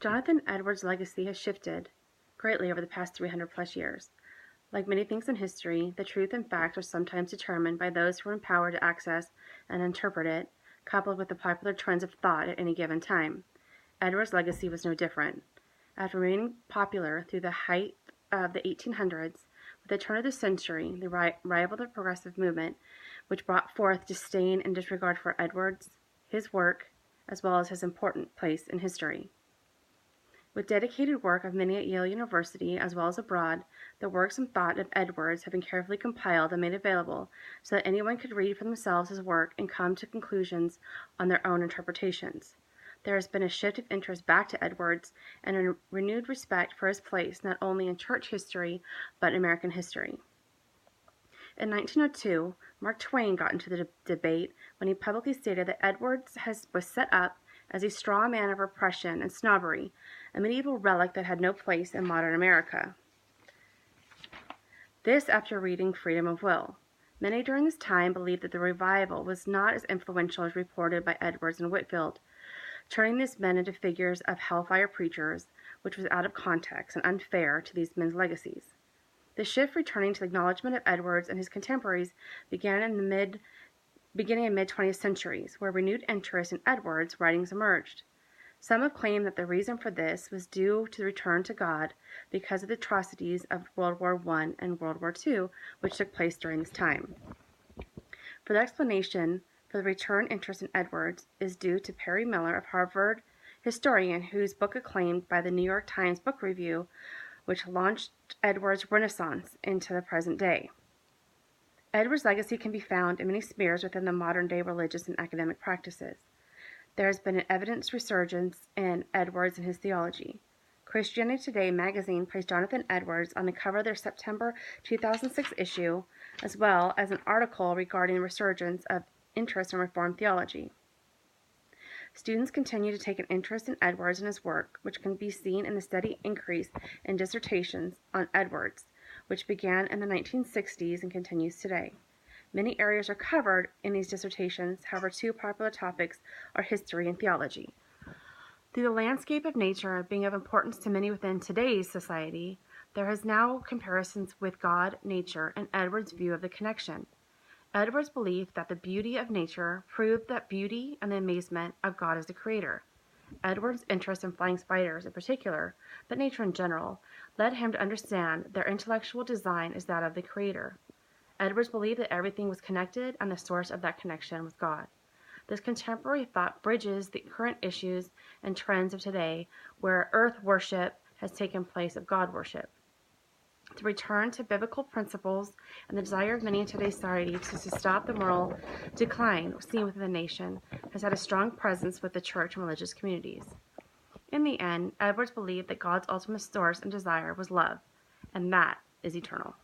Jonathan Edwards' legacy has shifted greatly over the past 300 plus years. Like many things in history, the truth and facts are sometimes determined by those who are empowered to access and interpret it, coupled with the popular trends of thought at any given time. Edwards' legacy was no different. After remaining popular through the height of the 1800s, with the turn of the century, the rival of the progressive movement, which brought forth disdain and disregard for Edwards, his work, as well as his important place in history. With dedicated work of many at Yale University as well as abroad, the works and thought of Edwards have been carefully compiled and made available so that anyone could read for themselves his work and come to conclusions on their own interpretations. There has been a shift of interest back to Edwards and a renewed respect for his place not only in church history but in American history. In 1902, Mark Twain got into the debate when he publicly stated that Edwards was set up as a straw man of repression and snobbery, a medieval relic that had no place in modern America. This after reading Freedom of Will. Many during this time believed that the revival was not as influential as reported by Edwards and Whitefield, turning these men into figures of hellfire preachers, which was out of context and unfair to these men's legacies. The shift returning to the acknowledgement of Edwards and his contemporaries beginning in mid-20th centuries, where renewed interest in Edwards' writings emerged. Some have claimed that the reason for this was due to the return to God because of the atrocities of World War I and World War II, which took place during this time. For the explanation for the return interest in Edwards is due to Perry Miller, of Harvard historian, whose book acclaimed by the New York Times Book Review, which launched Edwards' renaissance into the present day. Edwards' legacy can be found in many spheres within the modern-day religious and academic practices. There has been an evident resurgence in Edwards and his theology. Christianity Today magazine placed Jonathan Edwards on the cover of their September 2006 issue, as well as an article regarding the resurgence of interest in Reformed theology. Students continue to take an interest in Edwards and his work, which can be seen in the steady increase in dissertations on Edwards, which began in the 1960s and continues today. Many areas are covered in these dissertations, however, two popular topics are history and theology. Through the landscape of nature being of importance to many within today's society, there is now comparisons with God, nature, and Edwards' view of the connection. Edwards believed that the beauty of nature proved that beauty and the amazement of God as the creator. Edwards' interest in flying spiders in particular, but nature in general, led him to understand their intellectual design is that of the creator. Edwards believed that everything was connected and the source of that connection was God. This contemporary thought bridges the current issues and trends of today where earth worship has taken place of God worship. To return to biblical principles and the desire of many in today's society to stop the moral decline seen within the nation has had a strong presence with the church and religious communities. In the end, Edwards believed that God's ultimate source and desire was love, and that is eternal.